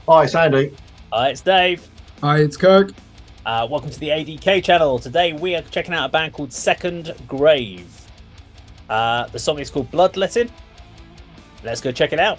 Hi, it's Andy. Hi, it's Dave. Hi, it's Kirk. Welcome to the A.D.K channel. Today we are checking out a band called Second Grave. The song is called Bloodletting. Let's go check it out.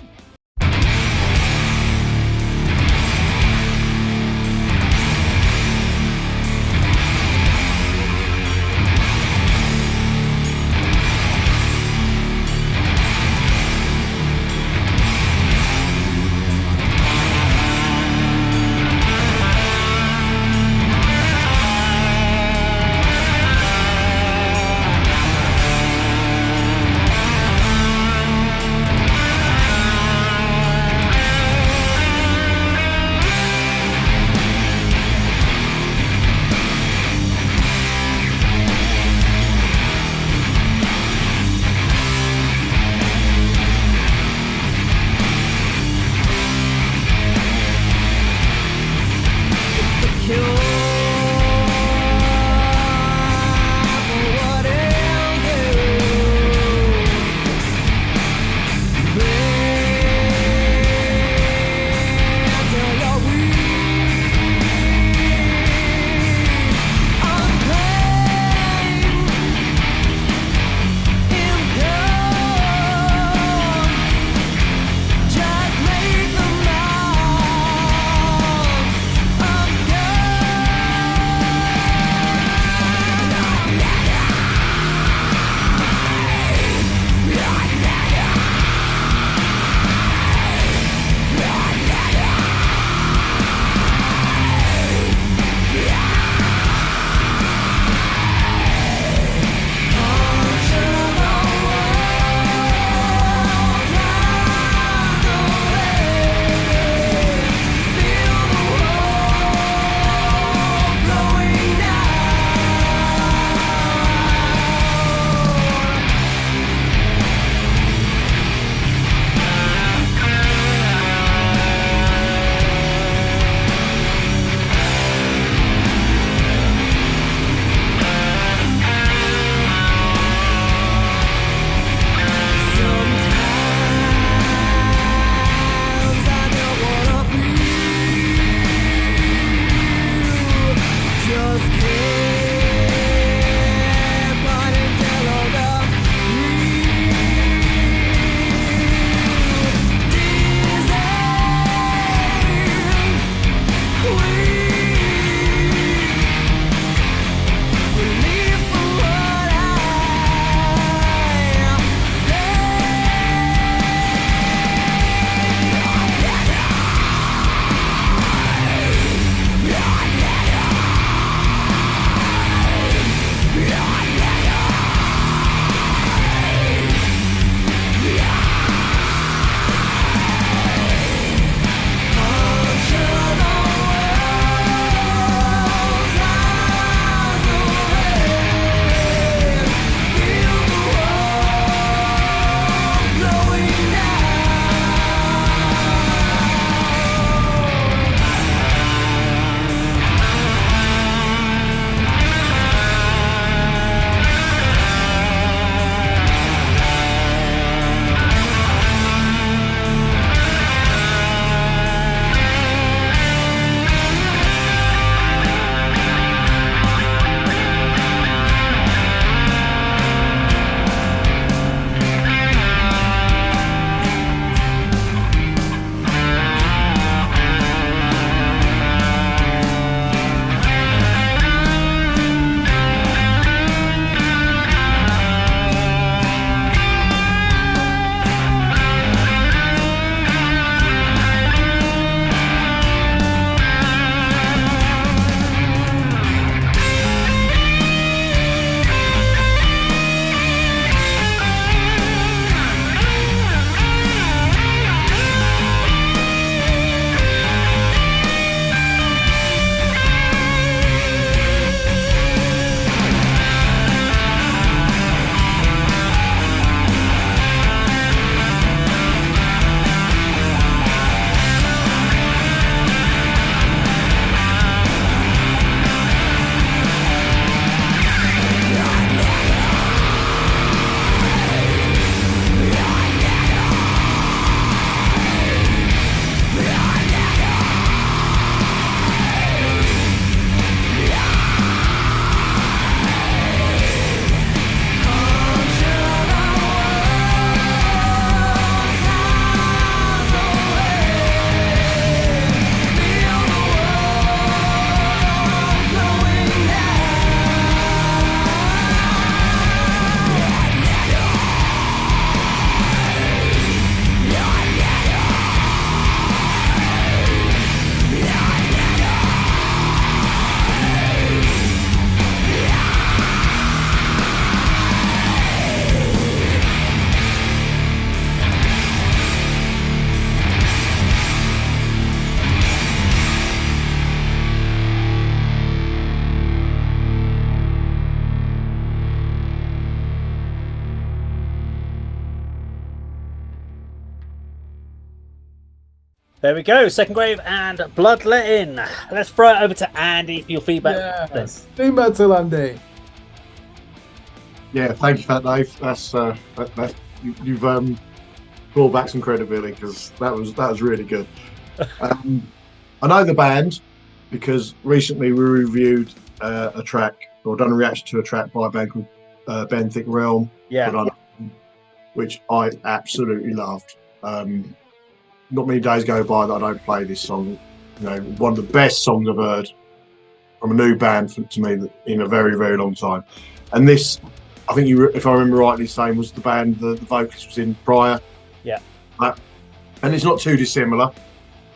There we go. Second Grave and Bloodletting. Let's throw it over to Andy for your feedback. Yes. Doom metal, Andy. Yeah, thank you for that, Dave. That's you've brought back some credibility because that was really good. I know the band because recently we reviewed a track or done a reaction to a track by a band called Benthic Realm, which I absolutely loved. Not many days go by that I don't play this song. You know, one of the best songs I've heard from a new band to me in a very, very long time. And this, I think if I remember rightly saying, was the band the vocalist was in prior. Yeah. And it's not too dissimilar.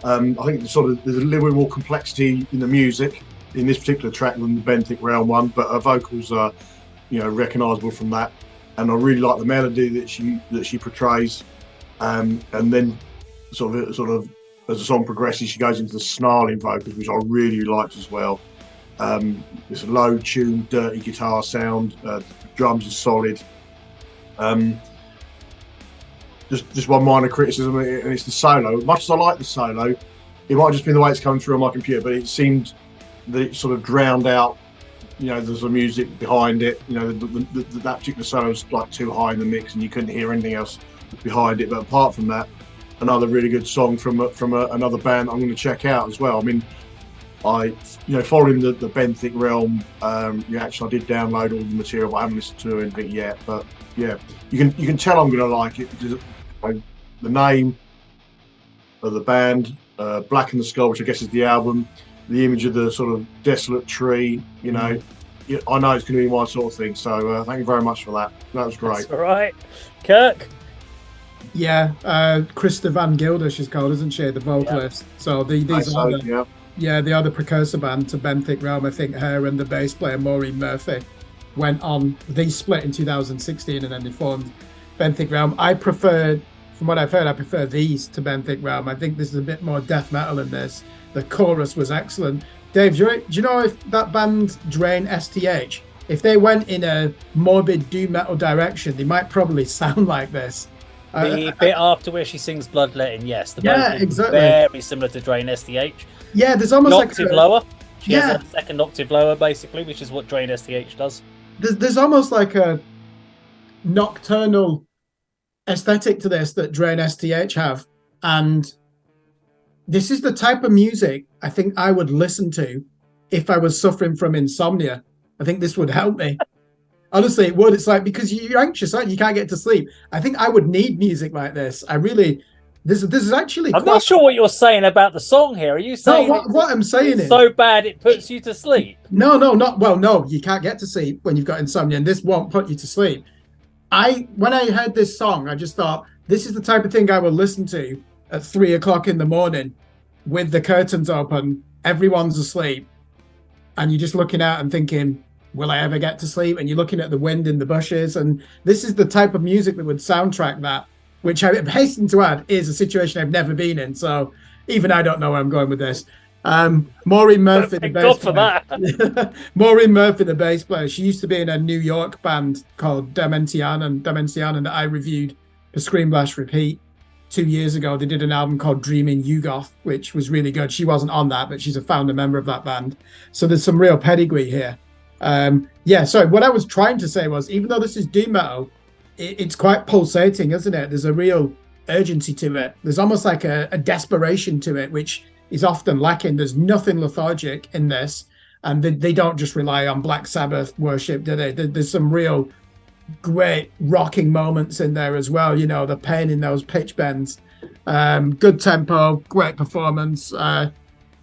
I think there's a little bit more complexity in the music in this particular track than the Benthic Realm one, but her vocals are, recognisable from that. And I really like the melody that she portrays. And then sort of as the song progresses, she goes into the snarling vocals, which I really liked as well. It's a low tuned, dirty guitar sound. The drums are solid. Just one minor criticism, and it's the solo. Much as I like the solo, it might have just been the way it's coming through on my computer, but it seemed that it sort of drowned out. There's the music behind it. That particular solo was like too high in the mix, and you couldn't hear anything else behind it. But apart from that, another really good song from another band I'm going to check out as well. I mean, following the Benthic Realm reaction, I did download all the material, but I haven't listened to anything yet. But yeah, you can tell I'm going to like it because the name of the band, Black in the Skull, which I guess is the album, the image of the sort of desolate tree, I know it's going to be my sort of thing. So thank you very much for that. That was great. That's all right. Kirk? Yeah, Krista Van Gilder, she's called, isn't she? The vocalist. Yeah. So they are the precursor band to Benthic Realm. I think her and the bass player Maureen Murphy went on. They split in 2016 and then they formed Benthic Realm. From what I've heard, I prefer these to Benthic Realm. I think this is a bit more death metal in this. The chorus was excellent. Dave, do you know if that band Drain STH, if they went in a morbid doom metal direction, they might probably sound like this. The bit after where she sings Bloodletting, yes. Exactly. Very similar to Drain STH. Yeah, there's almost like octave lower. She has a second octave lower, basically, which is what Drain STH does. There's almost like a nocturnal aesthetic to this that Drain STH have, and this is the type of music I think I would listen to if I was suffering from insomnia. I think this would help me. Honestly, it would. It's like, because you're anxious, aren't you? You can't get to sleep. I think I would need music like this. This is actually. I'm not sure what you're saying about the song here. Are you saying what I'm saying is so bad it puts you to sleep? No, you can't get to sleep when you've got insomnia, and this won't put you to sleep. When I heard this song, I just thought this is the type of thing I would listen to at 3 o'clock in the morning with the curtains open, everyone's asleep, and you're just looking out and thinking, will I ever get to sleep? And you're looking at the wind in the bushes, and this is the type of music that would soundtrack that, which I hasten to add is a situation I've never been in. So even I don't know where I'm going with this. Maureen Murphy, the bass player. Maureen Murphy, the bass player. She used to be in a New York band called Dementianen that I reviewed for Scream Blast Repeat 2 years ago. They did an album called Dreaming Yugoth, which was really good. She wasn't on that, but she's a founder member of that band. So there's some real pedigree here. Sorry, what I was trying to say was, even though this is doom metal, it's quite pulsating, isn't it? There's a real urgency to it. There's almost like a desperation to it, which is often lacking. There's nothing lethargic in this, and they don't just rely on Black Sabbath worship, do they? There's some real great rocking moments in there as well. The pain in those pitch bends. Good tempo, great performance.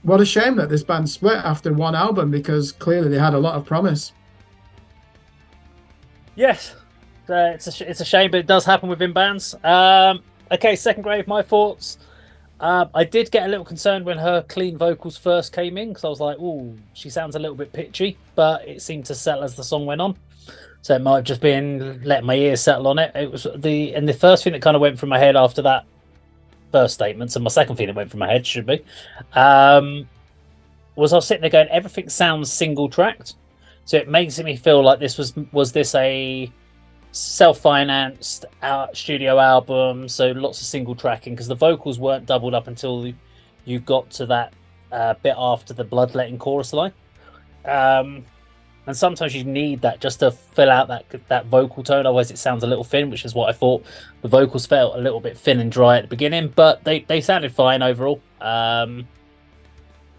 What a shame that this band split after one album, because clearly they had a lot of promise. Yes, it's a shame, but it does happen within bands. Okay, Second Grave, my thoughts. I did get a little concerned when her clean vocals first came in, because I was like, "Ooh, she sounds a little bit pitchy," but it seemed to settle as the song went on. So it might have just been letting my ears settle on it. It was the first thing that kind of went through my head after that first statement, and my second thing that went through my head was I was sitting there going, everything sounds single tracked, so it makes me feel like this was this a self-financed studio album, so lots of single tracking, because the vocals weren't doubled up until you got to that bit after the Bloodletting chorus line. And sometimes you need that just to fill out that vocal tone, otherwise it sounds a little thin, which is what I thought. The vocals felt a little bit thin and dry at the beginning, but they sounded fine overall.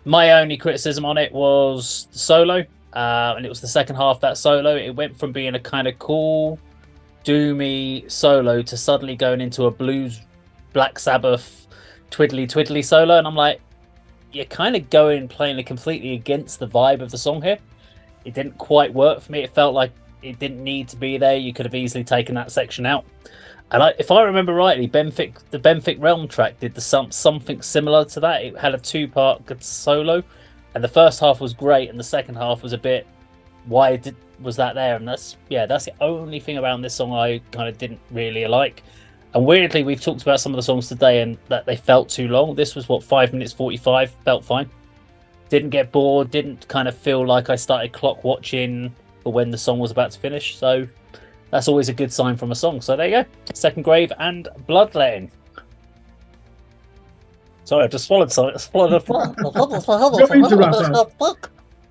My only criticism on it was the solo, and it was the second half of that solo. It went from being a kind of cool, doomy solo to suddenly going into a blues, Black Sabbath, twiddly twiddly solo, and I'm like, you're kind of playing completely against the vibe of the song here. It didn't quite work for me. It felt like it didn't need to be there. You could have easily taken that section out. And if I remember rightly, the Benfic Realm track did something similar to that. It had a 2-part solo, and the first half was great, and the second half was a bit. Was that there? And that's the only thing around this song I kind of didn't really like. And weirdly, we've talked about some of the songs today, and that they felt too long. This was 5 minutes 45. Felt fine. Didn't get bored, didn't kind of feel like I started clock watching for when the song was about to finish. So that's always a good sign from a song. So there you go. Second Grave and Bloodletting. Sorry, I just swallowed something. Don't mean to wrap up.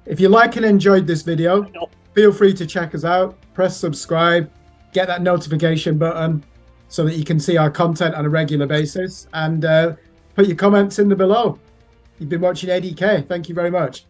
If you like and enjoyed this video, feel free to check us out. Press subscribe, get that notification button so that you can see our content on a regular basis, and put your comments in the below. You've been watching A.D.K. Thank you very much.